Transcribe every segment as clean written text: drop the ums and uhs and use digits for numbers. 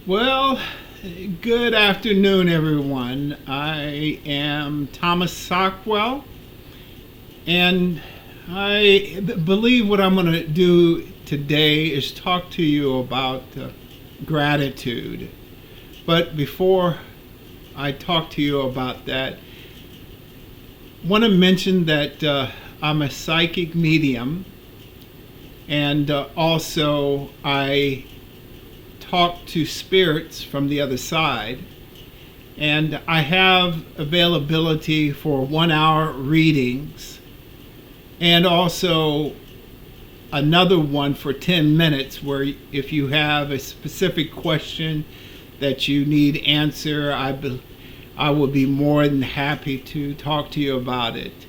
Well, good afternoon, everyone. I am Thomas Sockwell, and believe what I'm going to do today is talk to you about gratitude. But before I talk to you about that, I want to mention that I'm a psychic medium, and also I talk to spirits from the other side, and I have availability for 1 hour readings and also another one for 10 minutes where if you have a specific question that you need answer, I will be more than happy to talk to you about it.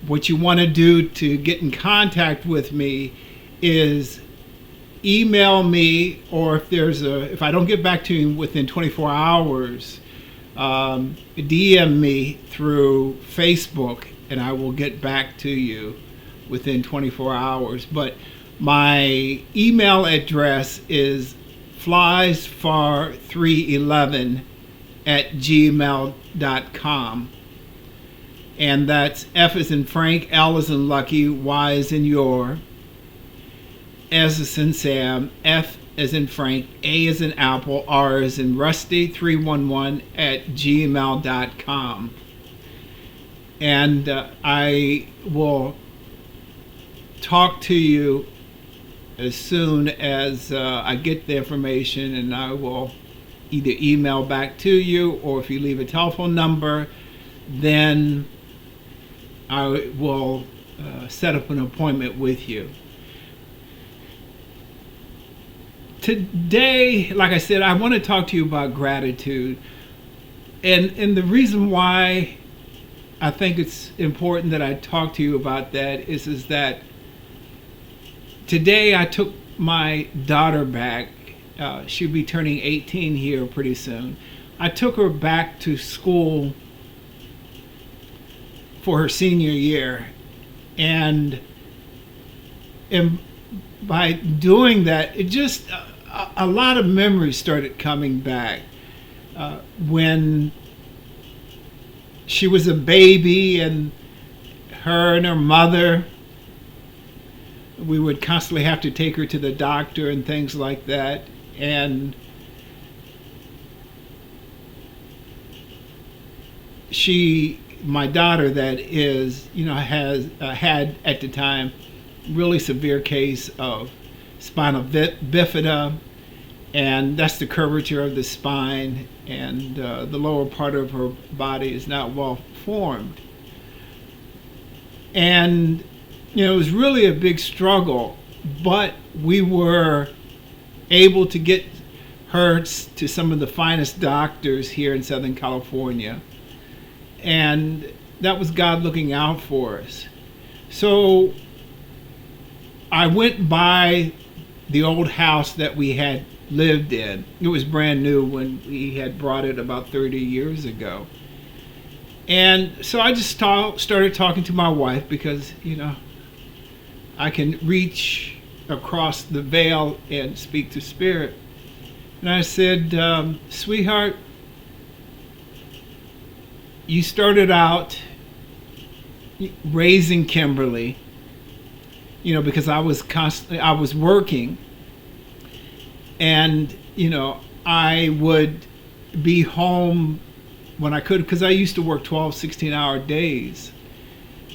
What you want to do to get in contact with me is email me, or if I don't get back to you within 24 hours, DM me through Facebook, and I will get back to you within 24 hours. But my email address is fliesfar311@gmail.com, and that's F as in Frank, L as in Lucky, Y as in Your, S as in Sam, F as in Frank, A as in Apple, R as in Rusty, 311@gmail.com. And I will talk to you as soon as I get the information, and I will either email back to you, or if you leave a telephone number, then I will set up an appointment with you. Today, like I said, I want to talk to you about gratitude. And the reason why I think it's important that I talk to you about that is that today I took my daughter back. She'll be turning 18 here pretty soon. I took her back to school for her senior year. And by doing that, it just a lot of memories started coming back. When she was a baby, and her mother, we would constantly have to take her to the doctor and things like that. And my daughter, that is, has had at the time really severe case of spinal bifida, and that's the curvature of the spine, and the lower part of her body is not well formed. And it was really a big struggle, but we were able to get her to some of the finest doctors here in Southern California, and that was God looking out for us. So I went by the old house that we had lived in. It was brand new when we had brought it about 30 years ago. And so I just started talking to my wife, because, I can reach across the veil and speak to spirit. And I said, sweetheart, you started out raising Kimberly, because I was working, and I would be home when I could, because I used to work 12, 16-hour days.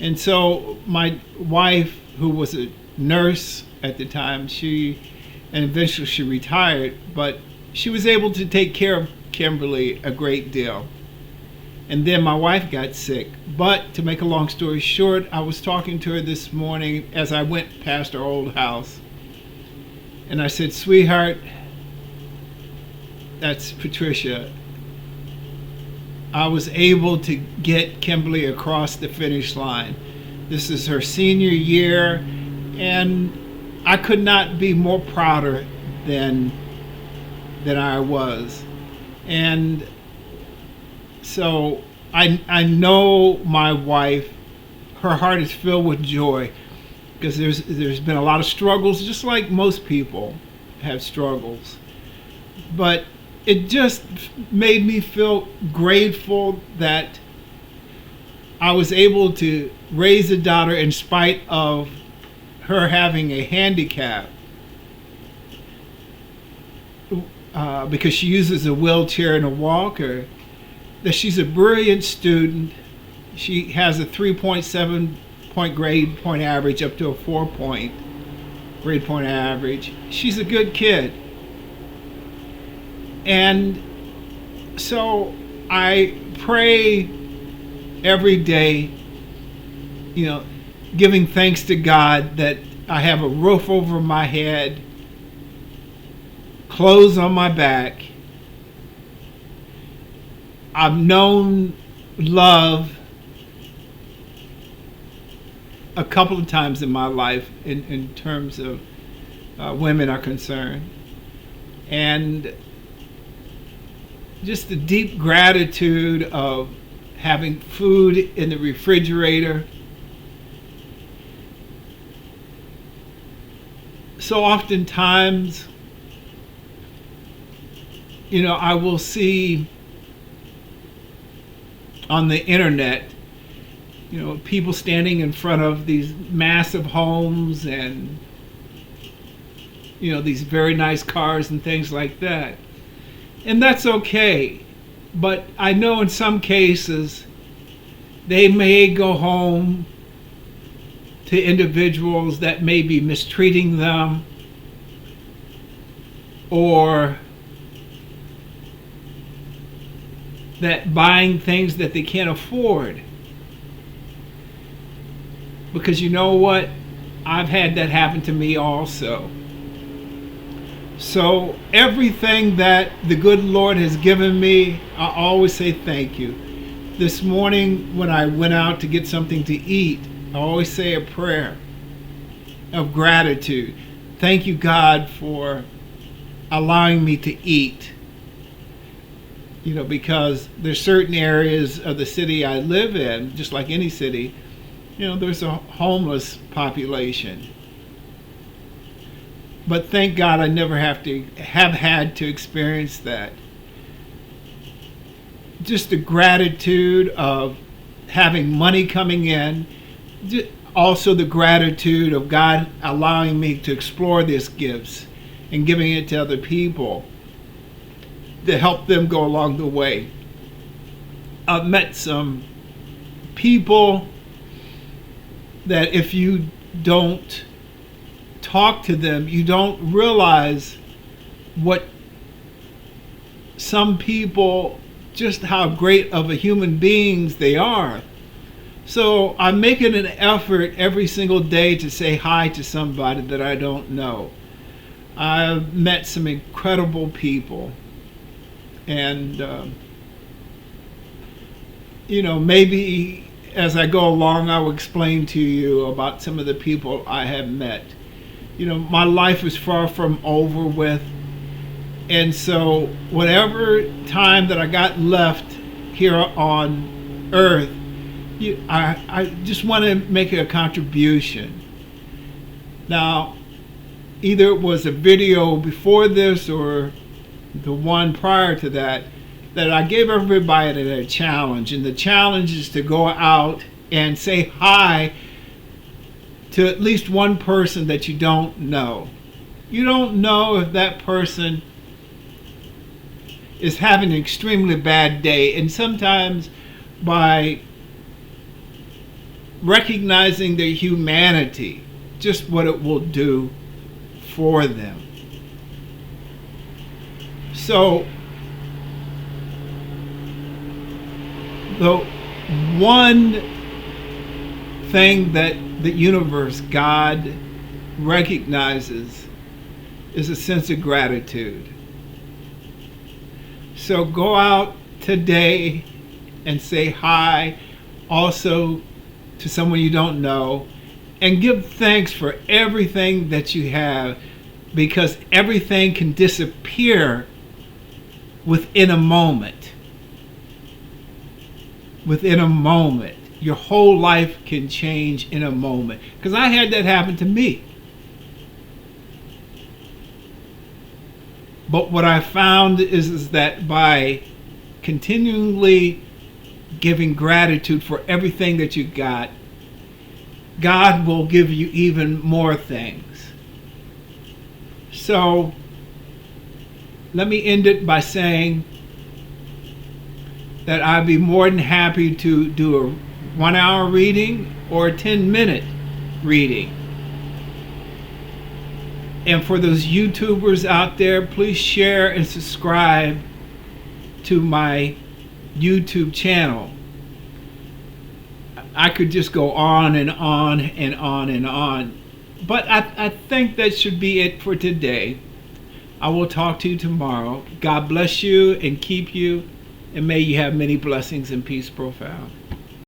And so my wife, who was a nurse at the time, and eventually she retired, but she was able to take care of Kimberly a great deal. And then my wife got sick. But to make a long story short, I was talking to her this morning as I went past our old house. And I said, sweetheart, that's Patricia. I was able to get Kimberly across the finish line. This is her senior year, and I could not be more prouder than I was. And so I know my wife, her heart is filled with joy, because there's been a lot of struggles, just like most people have struggles. But it just made me feel grateful that I was able to raise a daughter in spite of her having a handicap, because she uses a wheelchair and a walker, that she's a brilliant student. She has a 3.7 point grade point average up to a 4 point grade point average. She's a good kid. And so I pray every day, giving thanks to God that I have a roof over my head, clothes on my back. I've known love a couple of times in my life in terms of women are concerned. And just the deep gratitude of having food in the refrigerator. So oftentimes, I will see on the internet, people standing in front of these massive homes and, these very nice cars and things like that. And that's okay. But I know in some cases, they may go home to individuals that may be mistreating them, or that buying things that they can't afford. Because you know what? I've had that happen to me also. So everything that the good Lord has given me, I always say thank you. This morning when I went out to get something to eat, I always say a prayer of gratitude. Thank you, God, for allowing me to eat. Because there's certain areas of the city I live in, just like any city, there's a homeless population. But thank God I never have had to experience that. Just the gratitude of having money coming in, also the gratitude of God allowing me to explore these gifts and giving it to other people to help them go along the way. I've met some people that if you don't talk to them, you don't realize what some people, just how great of a human beings they are. So I'm making an effort every single day to say hi to somebody that I don't know. I've met some incredible people. And, maybe as I go along, I will explain to you about some of the people I have met. My life is far from over with. And so whatever time that I got left here on earth, I just want to make a contribution. Now, either it was a video before this or the one prior to that I gave everybody a challenge. And the challenge is to go out and say hi to at least one person that you don't know. You don't know if that person is having an extremely bad day. And sometimes by recognizing their humanity, just what it will do for them. So the one thing that the universe, God, recognizes is a sense of gratitude. So go out today and say hi also to someone you don't know, and give thanks for everything that you have, because everything can disappear within a moment. Within a moment. Your whole life can change in a moment. Because I had that happen to me. But what I found is that by continually giving gratitude for everything that you got, God will give you even more things. So let me end it by saying that I'd be more than happy to do a 1 hour reading or a 10-minute reading. And for those YouTubers out there, please share and subscribe to my YouTube channel. I could just go on and on and on and on. But I think that should be it for today. I will talk to you tomorrow. God bless you and keep you, and may you have many blessings and peace profound.